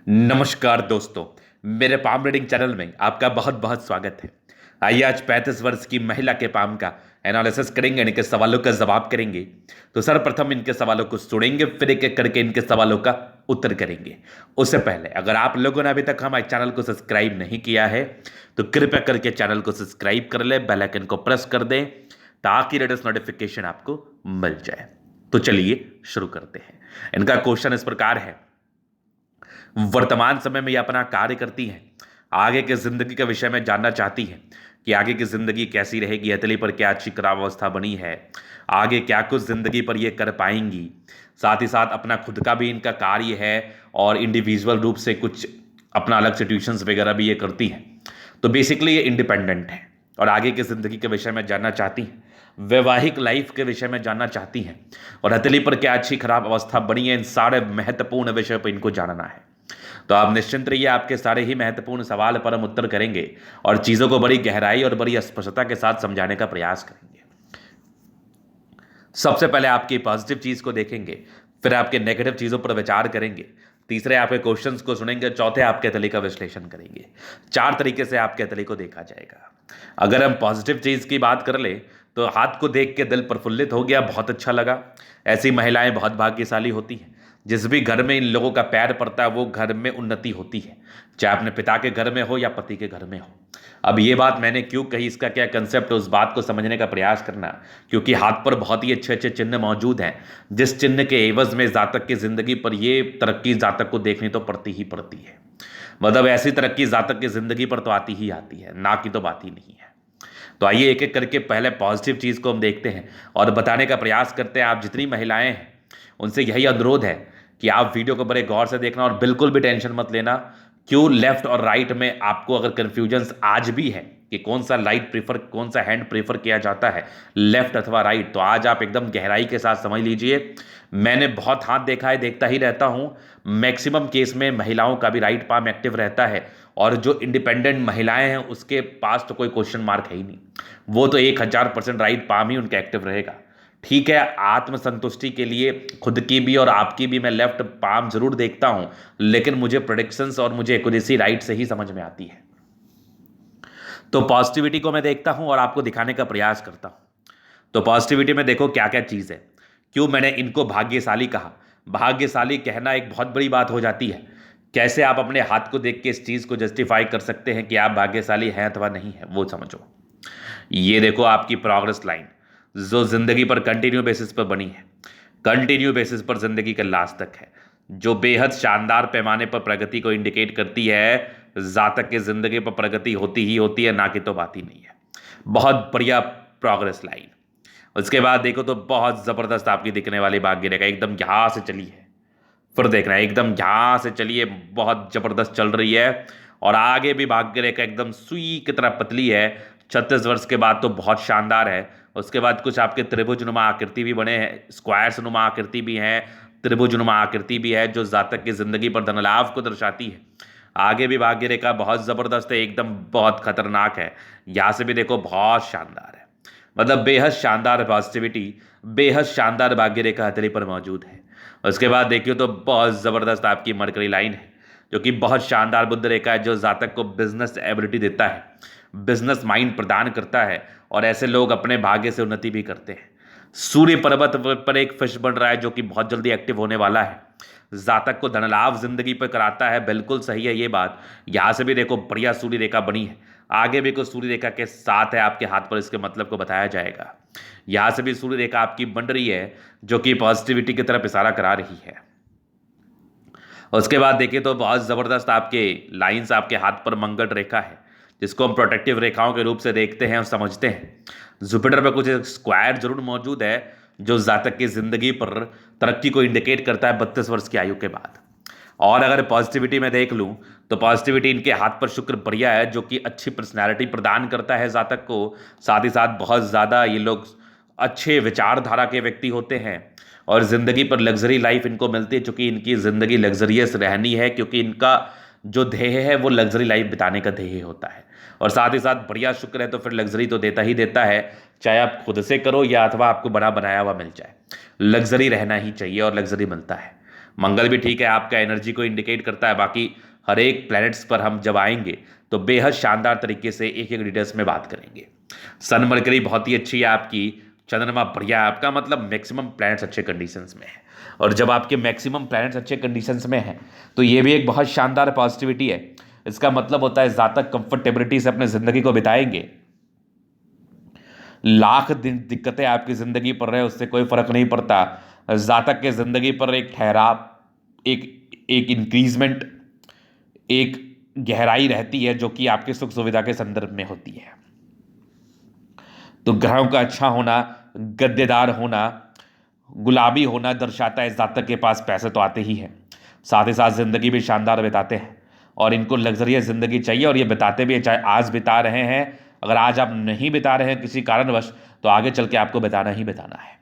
नमस्कार दोस्तों, मेरे पाम रीडिंग चैनल में आपका बहुत बहुत स्वागत है। आइए आज 35 वर्ष की महिला के पाम का एनालिसिस करेंगे, इनके सवालों का जवाब करेंगे। तो सर्वप्रथम इनके सवालों को सुनेंगे, फिर एक एक करके इनके सवालों का उत्तर करेंगे। उससे पहले अगर आप लोगों ने अभी तक हमारे चैनल को सब्सक्राइब नहीं किया है तो कृपया करके चैनल को सब्सक्राइब कर ले, बेल आइकन को प्रेस कर दें ताकि लेटेस्ट नोटिफिकेशन आपको मिल जाए। तो चलिए शुरू करते हैं। इनका क्वेश्चन इस प्रकार है, वर्तमान समय में ये अपना कार्य करती हैं, आगे की जिंदगी के विषय में जानना चाहती हैं कि आगे की जिंदगी कैसी रहेगी, हथेली पर क्या अच्छी खराब अवस्था बनी है, आगे क्या कुछ जिंदगी पर ये कर पाएंगी। साथ ही साथ अपना खुद का भी इनका कार्य है और इंडिविजुअल रूप से कुछ अपना अलग से ट्यूशंस वगैरह भी ये करती हैं। तो बेसिकली ये इंडिपेंडेंट है और आगे की जिंदगी के विषय में जानना चाहती हैं, वैवाहिक लाइफ के विषय में जानना चाहती हैं और हथेली पर क्या अच्छी खराब अवस्था बनी है। इन सारे महत्वपूर्ण विषय पर इनको जानना है। तो आप निश्चिंत रहिए, आपके सारे ही महत्वपूर्ण सवाल पर हम उत्तर करेंगे और चीजों को बड़ी गहराई और बड़ी स्पष्टता के साथ समझाने का प्रयास करेंगे। सबसे पहले आपकी पॉजिटिव चीज को देखेंगे, फिर आपके नेगेटिव चीजों पर विचार करेंगे, तीसरे आपके क्वेश्चंस को सुनेंगे, चौथे आपके तले का विश्लेषण करेंगे। चार तरीके से आपके तले को देखा जाएगा। अगर हम पॉजिटिव चीज की बात कर ले तो हाथ को देख के दिल प्रफुल्लित हो गया, बहुत अच्छा लगा। ऐसी महिलाएं बहुत भाग्यशाली होती हैं। जिस भी घर में इन लोगों का पैर पड़ता है वो घर में उन्नति होती है, चाहे अपने पिता के घर में हो या पति के घर में हो। अब ये बात मैंने क्यों कही, इसका क्या कंसेप्ट है, उस बात को समझने का प्रयास करना, क्योंकि हाथ पर बहुत ही अच्छे अच्छे चिन्ह मौजूद हैं, जिस चिन्ह के एवज में जातक की जिंदगी पर ये तरक्की जातक को देखनी तो पड़ती ही पड़ती है। मतलब ऐसी तरक्की जातक की जिंदगी पर तो आती ही आती है, ना की तो बात ही नहीं है। तो आइए एक एक करके पहले पॉजिटिव चीज को हम देखते हैं और बताने का प्रयास करते हैं। आप जितनी महिलाएं हैं उनसे यही अनुरोध है कि आप वीडियो को बड़े गौर से देखना और बिल्कुल भी टेंशन मत लेना। क्यों लेफ्ट और राइट में आपको अगर कंफ्यूजन आज भी है कि कौन सा लाइट प्रीफर, कौन सा हैंड प्रीफर किया जाता है, लेफ्ट अथवा राइट, तो आज आप एकदम गहराई के साथ समझ लीजिए। मैंने बहुत हाथ देखा है, देखता ही रहता हूं, मैक्सिमम केस में महिलाओं का भी राइट पाम एक्टिव रहता है और जो इंडिपेंडेंट महिलाएं हैं उसके पास तो कोई क्वेश्चन मार्क है ही नहीं, वो तो 1000% राइट पाम ही उनका एक्टिव रहेगा। ठीक है, आत्मसंतुष्टि के लिए खुद की भी और आपकी भी मैं लेफ्ट पाम जरूर देखता हूं, लेकिन मुझे प्रेडिक्शंस और मुझे एक्यूरेसी राइट से ही समझ में आती है। तो पॉजिटिविटी को मैं देखता हूं और आपको दिखाने का प्रयास करता हूं। तो पॉजिटिविटी में देखो क्या क्या चीज है। क्यों मैंने इनको भाग्यशाली कहा, भाग्यशाली कहना एक बहुत बड़ी बात हो जाती है। कैसे आप अपने हाथ को देख के इस चीज को जस्टिफाई कर सकते हैं कि आप भाग्यशाली हैं अथवा नहीं है, वो समझो। ये देखो आपकी प्रोग्रेस लाइन जो जिंदगी पर कंटिन्यू बेसिस पर बनी है, कंटिन्यू बेसिस पर जिंदगी के लास्ट तक है, जो बेहद शानदार पैमाने पर प्रगति को इंडिकेट करती है। जातक की जिंदगी पर प्रगति होती ही होती है, ना कि तो बात ही नहीं है। बहुत बढ़िया प्रोग्रेस लाइन। उसके बाद देखो तो बहुत जबरदस्त आपकी दिखने वाली भाग्य रेखा, एकदम यहां से चली है, फिर देखना एकदम यहां से चलिए, बहुत जबरदस्त चल रही है और आगे भी भाग्य रेखा एकदम सुई की तरह पतली है। 36 वर्ष के बाद तो बहुत शानदार है। उसके बाद कुछ आपके त्रिभुज नुमा आकृति भी बने हैं, स्क्वायर्स नुमा आकृति भी है, त्रिभुज नुमा आकृति भी है, जो जातक की जिंदगी पर धन लाभ को दर्शाती है। आगे भी भाग्य रेखा बहुत जबरदस्त है, एकदम बहुत खतरनाक है। यहां से भी देखो बहुत शानदार है, मतलब बेहद शानदार पॉजिटिविटी, बेहद शानदार भाग्य रेखा हथेली पर मौजूद है। उसके बाद देखिए तो बहुत जबरदस्त आपकी मरकरी लाइन है, जो कि बहुत शानदार बुध रेखा है, जो जातक को बिजनेस एबिलिटी देता है, बिजनेस माइंड प्रदान करता है और ऐसे लोग अपने भाग्य से उन्नति भी करते हैं। सूर्य पर्वत पर एक फिश बन रहा है जो कि बहुत जल्दी एक्टिव होने वाला है, जातक को धनलाभ जिंदगी पर कराता है। बिल्कुल सही है ये बात। यहां से भी देखो बढ़िया सूर्य रेखा बनी है, आगे भी कुछ सूर्य रेखा के साथ है आपके हाथ पर, इसके मतलब को बताया जाएगा। यहां से भी सूर्य रेखा आपकी बन रही है जो कि पॉजिटिविटी की तरफ इशारा करा रही है। उसके बाद देखिए तो बहुत जबरदस्त आपके लाइंस, आपके हाथ पर मंगल रेखा है जिसको हम प्रोटेक्टिव रेखाओं के रूप से देखते हैं और समझते हैं। जुपिटर पर कुछ स्क्वायर जरूर मौजूद है जो जातक की जिंदगी पर तरक्की को इंडिकेट करता है 32 वर्ष की आयु के बाद। और अगर पॉजिटिविटी में देख लूं तो पॉजिटिविटी इनके हाथ पर शुक्र बढ़िया है जो कि अच्छी पर्सनैलिटी प्रदान करता है जातक को। साथ ही साथ बहुत ज़्यादा ये लोग अच्छे विचारधारा के व्यक्ति होते हैं और ज़िंदगी पर लग्जरी लाइफ इनको मिलती है, चूँकि इनकी ज़िंदगी लग्जरियस रहनी है, क्योंकि इनका जो ध्येय है वो लग्जरी लाइफ बिताने का ध्येय होता है। और साथ ही साथ बढ़िया शुक्र है तो फिर लग्जरी तो देता ही देता है, चाहे आप खुद से करो या अथवा आपको बना बनाया हुआ मिल जाए, लग्जरी रहना ही चाहिए और लग्जरी मिलता है। मंगल भी ठीक है, आपका एनर्जी को इंडिकेट करता है। बाकी हर एक प्लैनेट्स पर हम जब आएंगे तो बेहद शानदार तरीके से एक एक डिटेल्स में बात करेंगे। सन मरकरी बहुत ही अच्छी है आपकी, चंद्रमा बढ़िया है आपका, मतलब मैक्सिमम प्लैनेट्स अच्छे कंडीशंस में है। और जब आपके मैक्सिमम प्लैनेट्स अच्छे कंडीशंस में हैं तो ये भी एक बहुत शानदार पॉजिटिविटी है। इसका मतलब होता है जातक कंफर्टेबिलिटी से अपने जिंदगी को बिताएंगे। लाख दिन दिक्कतें आपकी जिंदगी पर रहे उससे कोई फर्क नहीं पड़ता। जातक के जिंदगी पर एक ठहराव, एक एक इंक्रीजमेंट, एक गहराई रहती है जो कि आपके सुख सुविधा के संदर्भ में होती है। तो ग्रहों का अच्छा होना, गद्देदार होना, गुलाबी होना दर्शाता है जातक के पास पैसे तो आते ही हैं, साथ ही साथ जिंदगी भी शानदार बिताते हैं और इनको लग्जरियस जिंदगी चाहिए और ये बिताते भी हैं। चाहे आज बिता रहे हैं, अगर आज आप नहीं बिता रहे हैं किसी कारणवश, तो आगे चल के आपको बिताना ही बिताना है।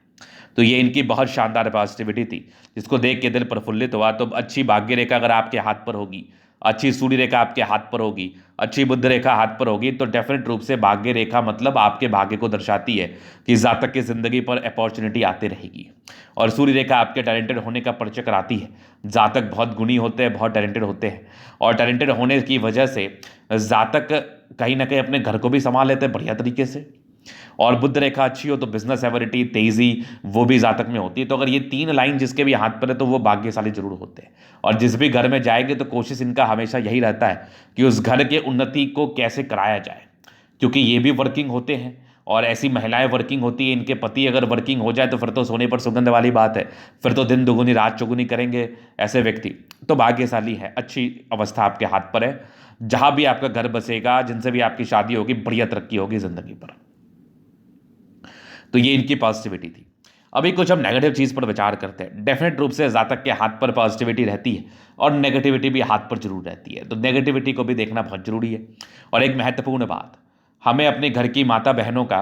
तो ये इनकी बहुत शानदार पॉजिटिविटी थी जिसको देख के दिल प्रफुल्लित हुआ। तो अच्छी भाग्य रेखा अगर आपके हाथ पर होगी, अच्छी सूर्य रेखा आपके हाथ पर होगी, अच्छी बुध रेखा हाथ पर होगी, तो डेफिनेट रूप से भाग्य रेखा मतलब आपके भाग्य को दर्शाती है कि जातक की जिंदगी पर अपॉर्चुनिटी आती रहेगी। और सूर्य रेखा आपके टैलेंटेड होने का परिचय कराती है। जातक बहुत गुणी होते हैं, बहुत टैलेंटेड होते हैं और टैलेंटेड होने की वजह से जातक कहीं ना कहीं अपने घर को भी संभाल लेते हैं बढ़िया तरीके से। और बुध रेखा अच्छी हो तो बिजनेस एबिलिटी, तेजी, वो भी जातक में होती है। तो अगर ये तीन लाइन जिसके भी हाथ पर है तो वो भाग्यशाली जरूर होते हैं। और जिस भी घर में जाएंगे तो कोशिश इनका हमेशा यही रहता है कि उस घर के उन्नति को कैसे कराया जाए, क्योंकि ये भी वर्किंग होते हैं और ऐसी महिलाएं वर्किंग होती है। इनके पति अगर वर्किंग हो जाए तो फिर तो सोने पर सुगंध वाली बात है, फिर तो दिन दुगुनी रात चौगुनी करेंगे ऐसे व्यक्ति। तो भाग्यशाली है, अच्छी अवस्था आपके हाथ पर है। जहां भी आपका घर बसेगा, जिनसे भी आपकी शादी होगी, बढ़िया तरक्की होगी जिंदगी पर। तो ये इनकी पॉजिटिविटी थी। अभी कुछ हम नेगेटिव चीज़ पर विचार करते हैं। डेफिनेट रूप से जातक के हाथ पर पॉजिटिविटी रहती है और नेगेटिविटी भी हाथ पर जरूर रहती है। तो नेगेटिविटी को भी देखना बहुत जरूरी है। और एक महत्वपूर्ण बात, हमें अपने घर की माता बहनों का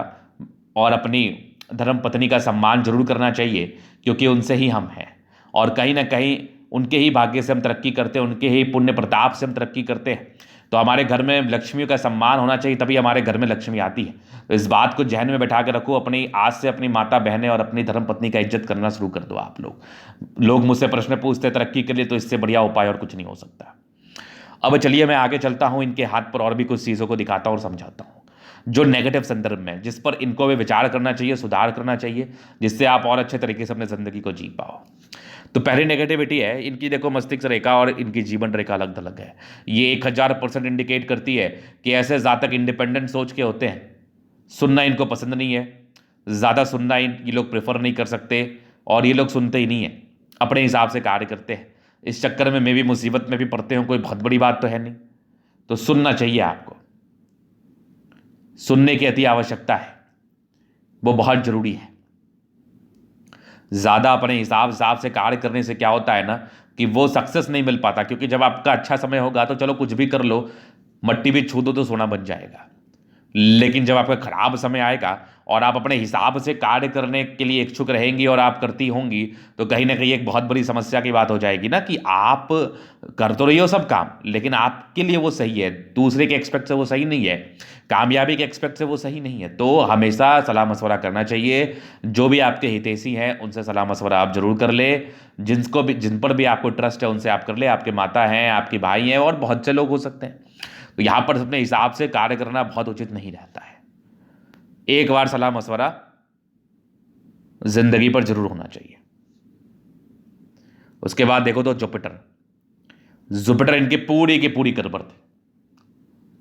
और अपनी धर्म पत्नी का सम्मान जरूर करना चाहिए, क्योंकि उनसे ही हम हैं और कहीं ना कहीं उनके ही भाग्य से हम तरक्की करते हैं, उनके ही पुण्य प्रताप से हम तरक्की करते हैं। तो हमारे घर में लक्ष्मियों का सम्मान होना चाहिए, तभी हमारे घर में लक्ष्मी आती है। तो इस बात को जहन में बैठा के रखो। अपनी आज से अपनी माता बहनें और अपनी धर्म पत्नी का इज्जत करना शुरू कर दो। आप लोग मुझसे प्रश्न पूछते तरक्की के लिए, तो इससे बढ़िया उपाय और कुछ नहीं हो सकता। अब चलिए मैं आगे चलता हूं, इनके हाथ पर और भी कुछ चीज़ों को दिखाता हूं और समझाता हूं जो नेगेटिव संदर्भ में, जिस पर इनको भी विचार करना चाहिए, सुधार करना चाहिए, जिससे आप और अच्छे तरीके से अपनी जिंदगी को जी पाओ। तो पहली नेगेटिविटी है इनकी, देखो मस्तिष्क रेखा और इनकी जीवन रेखा अलग अलग है। ये 1000% इंडिकेट करती है कि ऐसे जातक इंडिपेंडेंट सोच के होते हैं। सुनना इनको पसंद नहीं है, ज़्यादा सुनना ये लोग प्रेफर नहीं कर सकते और ये लोग सुनते ही नहीं है, अपने हिसाब से कार्य करते हैं। इस चक्कर में मैं भी मुसीबत में भी पड़ते हूँ, कोई बहुत बड़ी बात तो है नहीं। तो सुनना चाहिए आपको, सुनने की अति आवश्यकता है, वो बहुत जरूरी है। ज़्यादा अपने हिसाब से कार्य करने से क्या होता है ना कि वो सक्सेस नहीं मिल पाता, क्योंकि जब आपका अच्छा समय होगा तो चलो कुछ भी कर लो, मट्टी भी छू दो तो सोना बन जाएगा। लेकिन जब आपका खराब समय आएगा और आप अपने हिसाब से कार्य करने के लिए इच्छुक रहेंगी और आप करती होंगी, तो कहीं ना कहीं एक बहुत बड़ी समस्या की बात हो जाएगी ना कि आप कर तो रही हो सब काम, लेकिन आपके लिए वो सही है, दूसरे के एक्सपेक्ट से वो सही नहीं है, कामयाबी के एक्सपेक्ट से वो सही नहीं है। तो हमेशा सलाह मशवरा करना चाहिए। जो भी आपके हितैषी हैं उनसे सलाह मशवरा आप जरूर कर ले। जिन पर भी आपको ट्रस्ट है उनसे आप कर ले। आपके माता हैं, आपके भाई हैं और बहुत से लोग हो सकते हैं। तो यहां पर अपने हिसाब से कार्य करना बहुत उचित नहीं रहता है। एक बार सलाह मशवरा जिंदगी पर जरूर होना चाहिए। उसके बाद देखो तो जुपिटर इनकी पूरी की पूरी कर पर थी,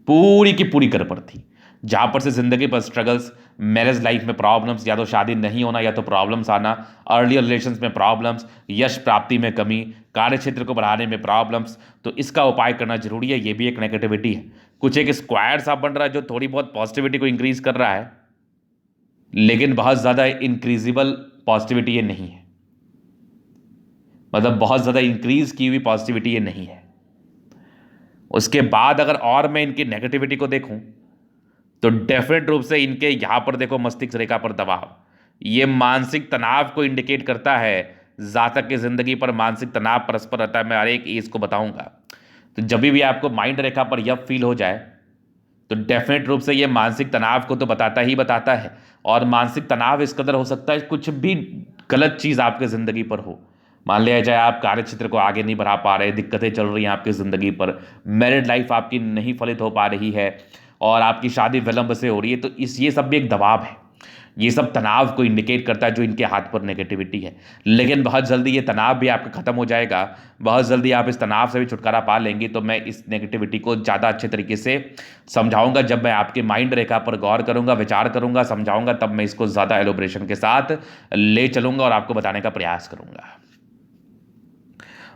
पूरी की पूरी कर पर थी, जहां पर से जिंदगी पर स्ट्रगल्स, मैरिज लाइफ में प्रॉब्लम्स, या तो शादी नहीं होना या तो प्रॉब्लम्स आना, अर्ली रिलेशंस में प्रॉब्लम्स, यश प्राप्ति में कमी, कार्य क्षेत्र को बढ़ाने में प्रॉब्लम्स। तो इसका उपाय करना जरूरी है। ये भी एक नेगेटिविटी है। कुछ एक स्क्वायर सा बन रहा है जो थोड़ी बहुत पॉजिटिविटी को इंक्रीज कर रहा है, लेकिन बहुत ज्यादा इंक्रीजिबल पॉजिटिविटी ये नहीं है। मतलब बहुत ज्यादा इंक्रीज की हुई पॉजिटिविटी ये नहीं है। उसके बाद अगर और मैं इनकी नेगेटिविटी को देखूं तो डेफिनेट रूप से इनके यहां पर देखो मस्तिष्क रेखा पर दबाव, ये मानसिक तनाव को इंडिकेट करता है। जातक की जिंदगी पर मानसिक तनाव परस्पर रहता है। मैं हर एक एज को बताऊंगा। तो जब भी आपको माइंड रेखा पर यह फील हो जाए तो डेफिनेट रूप से ये मानसिक तनाव को तो बताता ही बताता है। और मानसिक तनाव इस कदर हो सकता है कुछ भी गलत चीज़ आपके ज़िंदगी पर हो, मान लिया जाए आप कार्य क्षेत्र को आगे नहीं बढ़ा पा रहे, दिक्कतें चल रही हैं आपकी ज़िंदगी पर, मैरिड लाइफ आपकी नहीं फलित हो पा रही है और आपकी शादी विलंब से हो रही है, तो ये सब भी एक दबाव है। ये सब तनाव को इंडिकेट करता है जो इनके हाथ पर नेगेटिविटी है। लेकिन बहुत जल्दी ये तनाव भी आपका खत्म हो जाएगा, बहुत जल्दी आप इस तनाव से भी छुटकारा पा लेंगे। तो मैं इस नेगेटिविटी को ज़्यादा अच्छे तरीके से समझाऊंगा, जब मैं आपके माइंड रेखा पर गौर करूंगा, विचार करूंगा, समझाऊंगा, तब मैं इसको ज़्यादा एलोब्रेशन के साथ ले चलूंगा और आपको बताने का प्रयास करूंगा।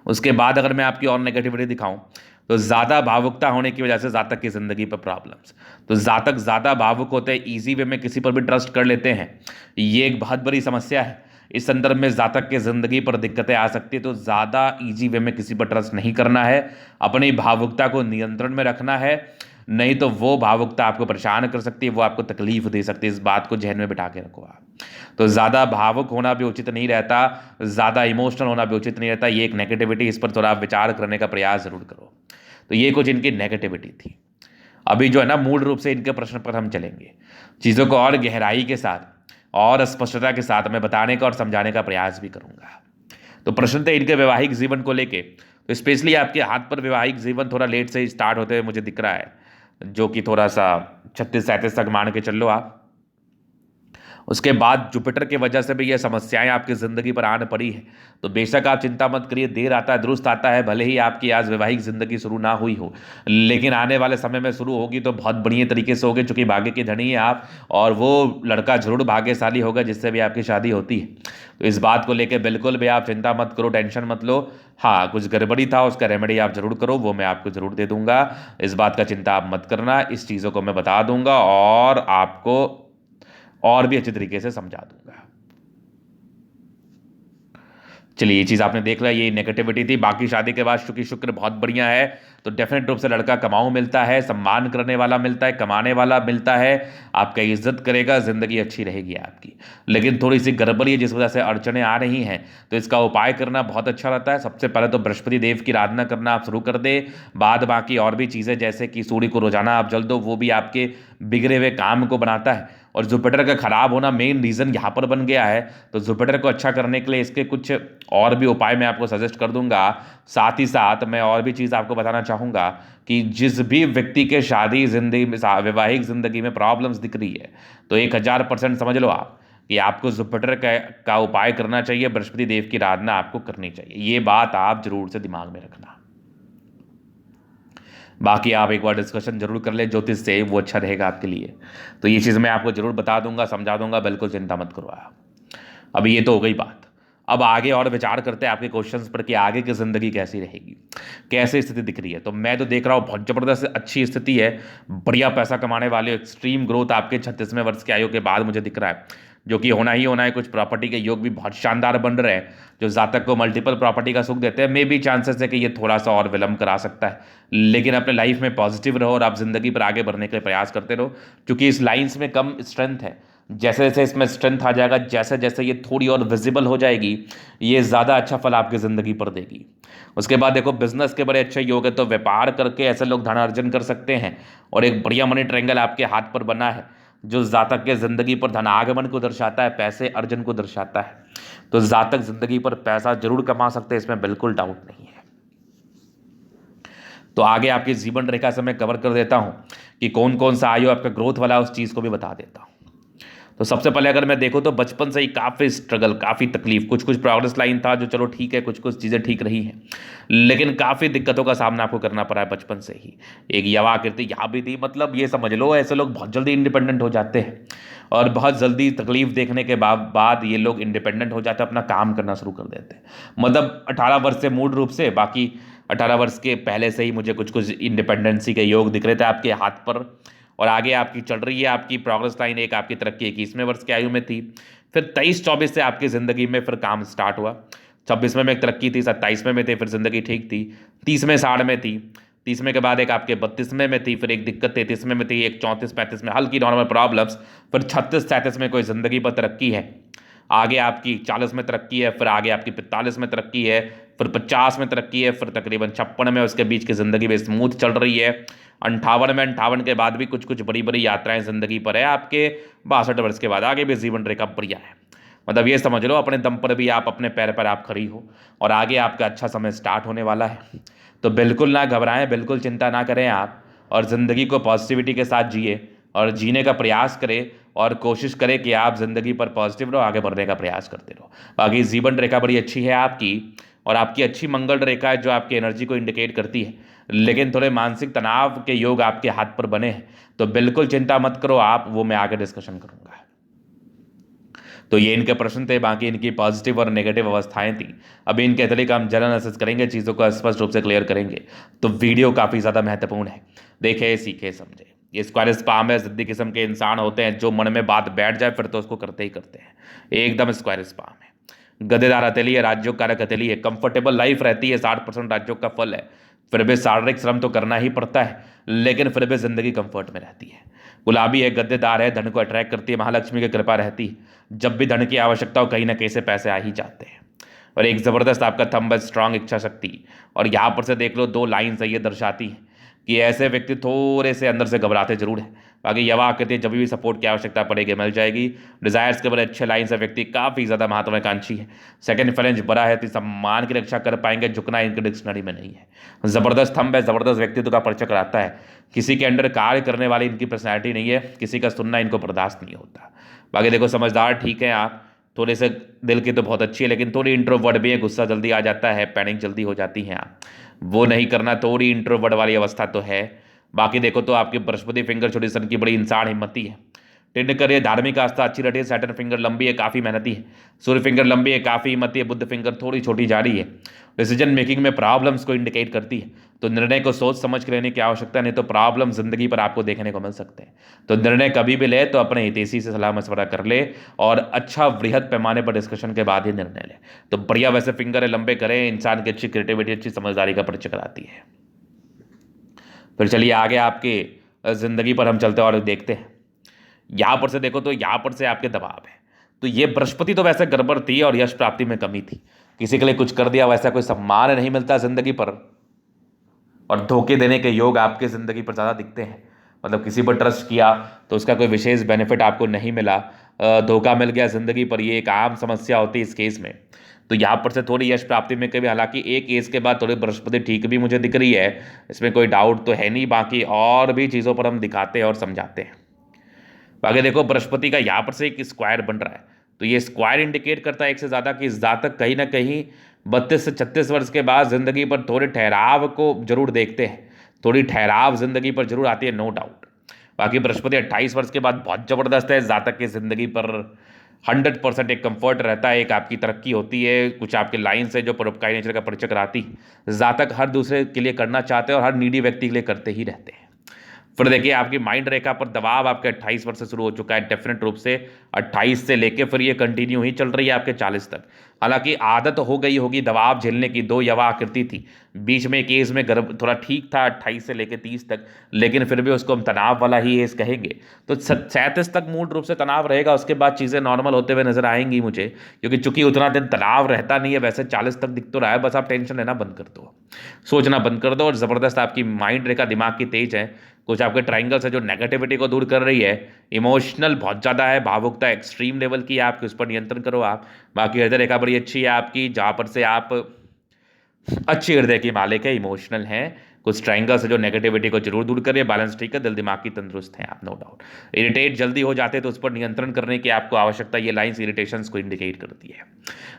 उसके बाद अगर मैं आपकी और नेगेटिविटी दिखाऊं तो ज़्यादा भावुकता होने की वजह से जातक की ज़िंदगी पर प्रॉब्लम्स। तो जातक ज़्यादा भावुक होते हैं, ईजी वे में किसी पर भी ट्रस्ट कर लेते हैं, ये एक बहुत बड़ी समस्या है। इस संदर्भ में जातक की ज़िंदगी पर दिक्कतें आ सकती है। तो ज़्यादा ईजी वे में किसी पर ट्रस्ट नहीं करना है, अपनी भावुकता को नियंत्रण में रखना है, नहीं तो वो भावुकता आपको परेशान कर सकती है, वो आपको तकलीफ दे सकती है। इस बात को जहन में बिठा के रखो आप। तो ज़्यादा भावुक होना भी उचित नहीं रहता, ज़्यादा इमोशनल होना भी उचित नहीं रहता। ये एक नेगेटिविटी, इस पर थोड़ा आप विचार करने का प्रयास ज़रूर करो। तो ये कुछ इनकी नेगेटिविटी थी। अभी जो है ना, मूल रूप से इनके प्रश्न पर हम चलेंगे, चीज़ों को और गहराई के साथ और स्पष्टता के साथ मैं बताने का और समझाने का प्रयास भी करूंगा। तो प्रश्न थे इनके वैवाहिक जीवन को लेके। तो स्पेशली आपके हाथ पर वैवाहिक जीवन थोड़ा लेट से स्टार्ट होते हुए मुझे दिख रहा है, जो कि थोड़ा सा 36-37 तक मान के चल लो आप। उसके बाद जुपिटर की वजह से भी ये समस्याएं आपकी ज़िंदगी पर आन पड़ी है। तो बेशक आप चिंता मत करिए, देर आता है दुरुस्त आता है। भले ही आपकी आज वैवाहिक ज़िंदगी शुरू ना हुई हो, लेकिन आने वाले समय में शुरू होगी तो बहुत बढ़िया तरीके से होगी, चूँकि भाग्य की धनी है आप, और वो लड़का जरूर भाग्यशाली होगा जिससे भी आपकी शादी होती है। तो इस बात को लेकर बिल्कुल भी आप चिंता मत करो, टेंशन मत लो। हाँ, कुछ गड़बड़ी था, उसका रेमेडी आप जरूर करो, वो मैं आपको जरूर दे दूंगा। इस बात का चिंता आप मत करना, इस चीज़ों को मैं बता दूंगा और आपको और भी अच्छे तरीके से समझा दूंगा। चलिए, ये चीज़ आपने देख लिया, ये नेगेटिविटी थी। बाकी शादी के बाद चूंकि शुक्र बहुत बढ़िया है, तो डेफिनेट रूप से लड़का कमाऊ मिलता है, सम्मान करने वाला मिलता है, कमाने वाला मिलता है, आपका इज्जत करेगा, ज़िंदगी अच्छी रहेगी आपकी। लेकिन थोड़ी सी गड़बड़ी है जिस वजह से अड़चने आ रही हैं, तो इसका उपाय करना बहुत अच्छा रहता है। सबसे पहले तो बृहस्पति देव की आराधना करना आप शुरू कर दे। बाद बाकी और भी चीज़ें जैसे कि सूर्य को रोजाना आप जल दो, वो भी आपके बिगड़े हुए काम को बनाता है। और जुपिटर का खराब होना मेन रीज़न यहाँ पर बन गया है। तो जुपिटर को अच्छा करने के लिए इसके कुछ और भी उपाय मैं आपको सजेस्ट कर दूंगा। साथ ही साथ मैं और भी चीज़ आपको बताना चाहूँगा कि जिस भी व्यक्ति के शादी जिंदगी में, वैवाहिक ज़िंदगी में प्रॉब्लम्स दिख रही है, तो 1000% समझ लो आप कि आपको जुपिटर का उपाय करना चाहिए, बृहस्पति देव की आराधना आपको करनी चाहिए। ये बात आप जरूर से दिमाग में रखना। बाकी आप एक बार डिस्कशन जरूर कर ले ज्योतिष से, वो अच्छा रहेगा आपके लिए। तो ये चीज़ मैं आपको जरूर बता दूंगा, समझा दूंगा, बिल्कुल चिंता मत करो आप। अभी ये तो हो गई बात। अब आगे और विचार करते हैं आपके क्वेश्चंस पर कि आगे की ज़िंदगी कैसी रहेगी, कैसे स्थिति दिख रही है। तो मैं तो देख रहा हूँ बहुत ज़बरदस्त अच्छी स्थिति है, बढ़िया पैसा कमाने वाले, एक्सट्रीम ग्रोथ आपके 36वें वर्ष के आयु के बाद मुझे दिख रहा है, जो कि होना ही होना है। कुछ प्रॉपर्टी के योग भी बहुत शानदार बन रहे हैं, जो जातक को मल्टीपल प्रॉपर्टी का सुख देते हैं। मे भी चांसेस है कि ये थोड़ा सा और विलंब करा सकता है, लेकिन अपने लाइफ में पॉजिटिव रहो और आप जिंदगी पर आगे बढ़ने के लिए प्रयास करते रहो, क्योंकि इस लाइन्स में कम स्ट्रेंथ है। जैसे जैसे इसमें स्ट्रेंथ आ जाएगा, जैसे जैसे ये थोड़ी और विजिबल हो जाएगी, ये ज़्यादा अच्छा फल आपकी ज़िंदगी पर देगी। उसके बाद देखो, बिजनेस के बड़े अच्छे योग है, तो व्यापार करके ऐसे लोग धन अर्जन कर सकते हैं। और एक बढ़िया मनी ट्रायंगल आपके हाथ पर बना है, जो जातक के ज़िंदगी पर धन आगमन को दर्शाता है, पैसे अर्जन को दर्शाता है। तो जातक ज़िंदगी पर पैसा जरूर कमा सकते हैं, इसमें बिल्कुल डाउट नहीं है। तो आगे आपकी जीवन रेखा से मैं कवर कर देता हूं कि कौन कौन सा आयु आपका ग्रोथ वाला है, उस चीज़ को भी बता देता हूं। तो सबसे पहले अगर मैं देखूं तो बचपन से ही काफ़ी स्ट्रगल, काफ़ी तकलीफ, कुछ कुछ प्रोग्रेस लाइन था जो चलो ठीक है, कुछ कुछ चीज़ें ठीक रही हैं, लेकिन काफ़ी दिक्कतों का सामना आपको करना पड़ा है बचपन से ही। एक यवा कीर्ति यहाँ भी थी, मतलब ये समझ लो ऐसे लोग बहुत जल्दी इंडिपेंडेंट हो जाते हैं और बहुत जल्दी तकलीफ देखने के बाद ये लोग इंडिपेंडेंट हो जाते हैं, अपना काम करना शुरू कर देते हैं। मतलब 18 वर्ष से मूल रूप से, बाकी 18 वर्ष के पहले से ही मुझे कुछ कुछ इंडिपेंडेंसी के योग दिख रहे थे आपके हाथ पर। और आगे आपकी चल रही है आपकी प्रोग्रेस लाइन, एक आपकी तरक्की 21वें वर्ष की आयु में थी, फिर 23-24 से आपकी ज़िंदगी में फिर काम स्टार्ट हुआ। 26वें में एक तरक्की थी, 27वें में थे, फिर ज़िंदगी ठीक थी, 30वें 60 में थी, 30वें के बाद एक आपके 32वें में थी, फिर एक दिक्कत 33वें में थी, एक 34-35 में हल्की नॉर्मल प्रॉब्लम्स, फिर 36-37 में कोई ज़िंदगी पर तरक्की है। आगे आपकी 40 में तरक्की है, फिर आगे आपकी 45 में तरक्की है, फिर 50 में तरक्की है, फिर तकरीबन 56 में उसके बीच की ज़िंदगी में स्मूथ चल रही है। 58 में, 58 के बाद भी कुछ कुछ बड़ी बड़ी यात्राएं ज़िंदगी पर है आपके। 62 वर्ष के बाद आगे भी जीवन रेखा बढ़िया है। मतलब ये समझ लो अपने दम पर भी आप अपने पैर पर आप खड़ी हो और आगे आपका अच्छा समय स्टार्ट होने वाला है। तो बिल्कुल ना घबराएं, बिल्कुल चिंता ना करें आप, और ज़िंदगी को पॉजिटिविटी के साथ जिए और जीने का प्रयास करें और कोशिश करें कि आप ज़िंदगी पर पॉजिटिव रहो, आगे बढ़ने का प्रयास करते रहो। बाकी जीवन रेखा बड़ी अच्छी है आपकी, और आपकी अच्छी मंगल रेखा है जो आपकी एनर्जी को इंडिकेट करती है, लेकिन थोड़े मानसिक तनाव के योग आपके हाथ पर बने हैं। तो बिल्कुल चिंता मत करो आप, वो मैं आगे डिस्कशन करूंगा। तो ये इनके प्रश्न थे, बाकी इनकी पॉजिटिव और नेगेटिव अवस्थाएं थी। अभी इनके तरीके हम जन एनालिसिस करेंगे, चीज़ों को स्पष्ट रूप से क्लियर करेंगे। तो वीडियो काफ़ी ज़्यादा महत्वपूर्ण है, देखे सीखे समझे। ये स्क्वायर स्पाम है, जिद्दी किस्म के इंसान होते हैं जो मन में बात बैठ जाए फिर तो उसको करते ही करते हैं, एकदम स्क्वायर स्पाम है। गदेदार हथेली है, राज्यों कारक हथेली है, कंफर्टेबल लाइफ रहती है, 60% राज्यों का फल है। फिर भी शारीरिक श्रम तो करना ही पड़ता है, लेकिन फिर भी जिंदगी कंफर्ट में रहती है। गुलाबी है, गद्देदार है, धन को अट्रैक्ट करती है, महालक्ष्मी की कृपा रहती है। जब भी धन की आवश्यकता हो कहीं ना कहीं से पैसे आ ही जाते हैं। और एक ज़बरदस्त आपका थंब है, स्ट्रांग इच्छा शक्ति। और यहाँ पर से देख लो 2 लाइन्स है, ये दर्शाती है कि ऐसे व्यक्ति थोड़े से अंदर से घबराते जरूर हैं। बाकी यवा आकृति जब भी सपोर्ट की आवश्यकता पड़ेगी मिल जाएगी। डिजायर्स के बड़े अच्छे लाइन से व्यक्ति काफ़ी ज़्यादा महत्वाकांक्षी है। सेकंड फ्रेंच बड़ा है तो सम्मान की रक्षा कर पाएंगे, झुकना इनके डिक्शनरी में नहीं है। ज़बरदस्त थंब है, ज़बरदस्त व्यक्तित्व का परिचय कराता है। किसी के अंडर कार्य करने वाली इनकी पर्सनैलिटी नहीं है, किसी का सुनना इनको बर्दाश्त नहीं होता। बाकी देखो समझदार ठीक है आप, थोड़े से दिल की तो बहुत अच्छी है, लेकिन थोड़ी इंट्रोवर्ट भी है, गुस्सा जल्दी आ जाता है, पैनिक जल्दी हो जाती हैं आप, वो नहीं करना, थोड़ी इंट्रोवर्ट वाली अवस्था तो है। बाकी देखो तो आपकी बृहस्पति फिंगर छोटी सन की बड़ी इंसान हिम्मती है। टिंड करिए, धार्मिक आस्था अच्छी रही है। सैटर्न फिंगर लंबी है, काफ़ी मेहनती है। सूर्य फिंगर लंबी है, काफ़ी हिम्मती है। बुध फिंगर थोड़ी छोटी जा रही है, डिसीजन मेकिंग में प्रॉब्लम्स को इंडिकेट करती है। तो निर्णय को सोच समझ के लेने की आवश्यकता, नहीं तो प्रॉब्लम जिंदगी पर आपको देखने को मिल सकते हैं। तो निर्णय कभी भी ले तो अपने हितैषी से सलाह मशवरा कर ले और अच्छा वृहद पैमाने पर डिस्कशन के बाद ही निर्णय ले। तो बढ़िया वैसे फिंगर है, लंबे करें, इंसान की अच्छी क्रिएटिविटी अच्छी समझदारी का परिचय कराती है। फिर चलिए आगे आपके जिंदगी पर हम चलते हैं और देखते हैं। यहाँ पर से देखो तो यहाँ पर से आपके दबाव है। तो ये बृहस्पति तो वैसे गड़बड़ थी और यश प्राप्ति में कमी थी, किसी के लिए कुछ कर दिया वैसा कोई सम्मान नहीं मिलता जिंदगी पर, और धोखे देने के योग आपके जिंदगी पर ज़्यादा दिखते हैं। मतलब किसी पर ट्रस्ट किया तो उसका कोई विशेष बेनिफिट आपको नहीं मिला, धोखा मिल गया जिंदगी पर, ये एक आम समस्या होती है इस केस में। तो यहाँ पर से थोड़ी यश प्राप्ति में कभी, हालांकि एक केस के बाद थोड़ी बृहस्पति ठीक भी मुझे दिख रही है, इसमें कोई डाउट तो है नहीं। बाकी और भी चीज़ों पर हम दिखाते हैं और समझाते हैं। बाकी देखो बृहस्पति का यहाँ पर से एक स्क्वायर बन रहा है, तो ये स्क्वायर इंडिकेट करता है एक से ज़्यादा कि जातक कहीं ना कहीं 32 से 36 वर्ष के बाद जिंदगी पर थोड़े ठहराव को जरूर देखते हैं, थोड़ी ठहराव जिंदगी पर जरूर आती है, नो डाउट। बाकी बृहस्पति 28 वर्ष के बाद बहुत ज़बरदस्त है, जातक की जिंदगी पर 100% एक कंफर्ट रहता है, एक आपकी तरक्की होती है, कुछ आपके लाइन से जो परोपकारी नेचर का परिचय कराती है। जातक हर दूसरे के लिए करना चाहते हैं और हर नीडी व्यक्ति के लिए करते ही रहते हैं। फिर देखिए आपकी माइंड रेखा पर दबाव आपके 28 वर्ष से शुरू हो चुका है, डेफिनेट रूप से 28 से लेके फिर ये कंटिन्यू ही चल रही है आपके 40 तक। हालांकि आदत हो गई होगी दबाव झेलने की, 2 यवा आकृति थी, बीच में एक एज में गर्भ थोड़ा ठीक था 28 से लेके 30 तक, लेकिन फिर भी उसको हम तनाव वाला ही एज कहेंगे। तो 37 तक मूल रूप से तनाव रहेगा, उसके बाद चीज़ें नॉर्मल होते हुए नजर आएंगी मुझे, क्योंकि चूंकि उतना दिन तनाव रहता नहीं है, वैसे 40 तक दिख तो रहा है। बस आप टेंशन लेना बंद कर दो, सोचना बंद कर दो, और ज़बरदस्त आपकी माइंड रेखा दिमाग की तेज है। कुछ आपके ट्राइंगल्स है जो नेगेटिविटी को दूर कर रही है, इमोशनल बहुत ज़्यादा है, भावुकता एक्सट्रीम लेवल की है आपकी, उस पर नियंत्रण करो आप। बाकी हृदय रेखा बड़ी अच्छी है आपकी, जहाँ पर से आप अच्छी हृदय की मालिक है, इमोशनल हैं। कुछ ट्राइंगल्स है जो नेगेटिविटी को जरूर दूर करिए, बैलेंस ठीक है, दिल दिमाग की तंदुरुस्त है आप, नो डाउट। इरिटेट जल्दी हो जाते हैं तो उस पर नियंत्रण करने की आपको आवश्यकता, ये लाइन्स इरिटेशंस को इंडिकेट करती है।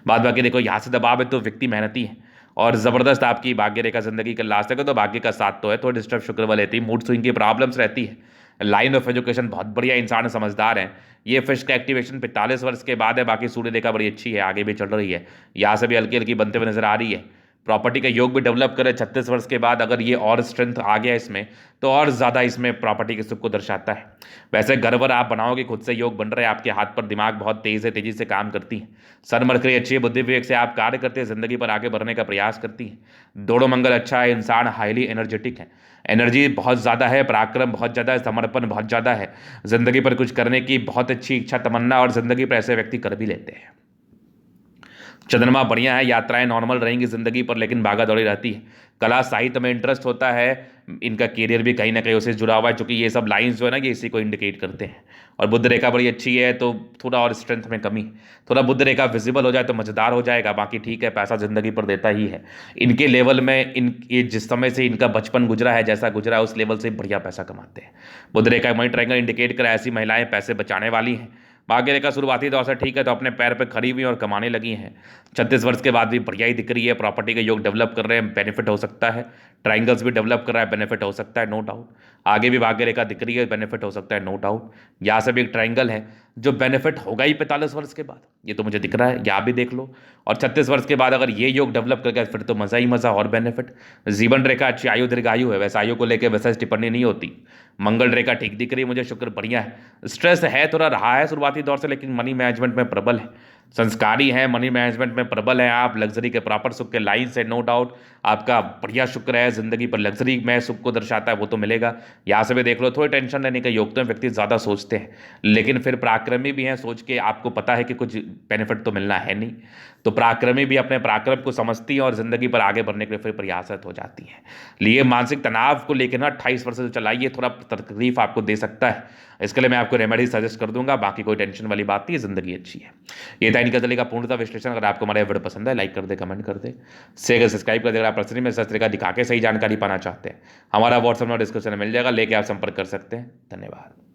बाद बाकी देखो यहाँ से दबाव है तो व्यक्ति मेहनती है और ज़बरदस्त आपकी भाग्य रेखा जिंदगी का लास्ट तक है, तो भाग्य का साथ तो है, थोड़ी डिस्टर्ब शुक्र वाली रहती है, मूड स्विंग की प्रॉब्लम्स रहती है। लाइन ऑफ एजुकेशन बहुत बढ़िया, इंसान समझदार है। ये फिश का एक्टिवेशन 45 वर्ष के बाद है। बाकी सूर्य रेखा बड़ी अच्छी है, आगे भी चल रही है, यहाँ से भी हल्की हल्की बनते हुए नजर आ रही है। प्रॉपर्टी का योग भी डेवलप करे 36 वर्ष के बाद, अगर ये और स्ट्रेंथ आ गया इसमें तो और ज़्यादा इसमें प्रॉपर्टी के सुख को दर्शाता है। वैसे घर वर आप बनाओगे, खुद से योग बन रहे हैं, आपके हाथ पर दिमाग बहुत तेज़ है, तेज़ी से काम करती है। सन मरकरी अच्छी है, बुद्धि विवेक से आप कार्य करते हैं, जिंदगी पर आगे बढ़ने का प्रयास करती है। दोनों मंगल अच्छा है, इंसान हाईली एनर्जेटिक है, एनर्जी बहुत ज़्यादा है, पराक्रम बहुत ज़्यादा है, समर्पण बहुत ज़्यादा है, ज़िंदगी पर कुछ करने की बहुत अच्छी इच्छा तमन्ना, और ज़िंदगी पर ऐसे व्यक्ति कर भी लेते हैं। चंद्रमा बढ़िया है, यात्राएं नॉर्मल रहेंगी जिंदगी पर, लेकिन भागा दौड़ी रहती है। कला साहित्य में इंटरेस्ट होता है, इनका करियर भी कहीं ना कहीं उससे जुड़ा हुआ है, क्योंकि ये सब लाइंस जो है ना ये इसी को इंडिकेट करते हैं। और बुध रेखा बड़ी अच्छी है तो थोड़ा और स्ट्रेंथ में कमी, थोड़ा बुध रेखा विजिबल हो जाए तो मजेदार हो जाएगा। बाकी ठीक है, पैसा जिंदगी पर देता ही है। इनके लेवल में ये जिस समय से इनका बचपन गुजरा है, जैसा गुजरा है, उस लेवल से बढ़िया पैसा कमाते हैं। बुध रेखा मनी ट्रायंगल इंडिकेट करा ऐसी महिलाएं पैसे बचाने वाली हैं। भाग्य रेखा शुरुआती दौर से ठीक है, तो अपने पैर पर खड़ी हुई और कमाने लगी हैं। 36 वर्ष के बाद भी बढ़िया ही दिख रही है। प्रॉपर्टी के योग डेवलप कर रहे हैं, बेनिफिट हो सकता है। ट्राइंगल्स भी डेवलप कर रहा है, बेनिफिट हो सकता है, नो डाउट। आगे भी भाग्य रेखा दिख रही है, बेनिफिट हो सकता है, नो डाउट। यहाँ से भी एक ट्राइंगल है जो बेनिफिट होगा ही 45 वर्ष के बाद, ये तो मुझे दिख रहा है, यहाँ भी देख लो। और 36 वर्ष के बाद अगर ये योग डेवलप कर गया फिर तो मज़ा ही मज़ा और बेनिफिट। जीवन रेखा अच्छी, आयु दीर्घायु है, वैसे आयु को लेकर वैसा टिप्पणी नहीं होती। मंगल रेखा ठीक दिख रही है मुझे, शुक्र बढ़िया है। स्ट्रेस है, थोड़ा रहा है शुरुआती दौर से, लेकिन मनी मैनेजमेंट में प्रबल है। संस्कारी है, मनी मैनेजमेंट में प्रबल है आप। लग्जरी के प्रॉपर सुख के लाइन से नो डाउट आपका बढ़िया शुक्र है। जिंदगी पर लग्जरी में सुख को दर्शाता है, वो तो मिलेगा। यहाँ से भी देख लो, थोड़ी टेंशन लेने का योग तो व्यक्ति ज़्यादा सोचते हैं, लेकिन फिर पराक्रमी भी हैं। सोच के आपको पता है कि कुछ बेनिफिट तो मिलना है नहीं, तो पराक्रमी भी अपने पराक्रम को समझती हैं और जिंदगी पर आगे बढ़ने के लिए फिर प्रयासरत हो जाती हैं। लिए मानसिक तनाव को लेकर ना 28 वर्ष से चलाइए, थोड़ा तकलीफ आपको दे सकता है। इसके लिए मैं आपको रेमेडी सजेस्ट कर दूंगा, बाकी कोई टेंशन वाली बात नहीं है, जिंदगी अच्छी है। ये था इनका दली का पूर्णतः विश्लेषण। अगर आपको हमारा वीडियो पसंद है, लाइक कर दे, कमेंट कर दे, शेयर सब्सक्राइब कर दे। अगर आप पर्सनली में सस्ते का दिखा के सही जानकारी पाना चाहते हैं, हमारा व्हाट्सएप नंबर डिस्क्रिप्शन में मिल जाएगा, लेके आप संपर्क कर सकते हैं। धन्यवाद।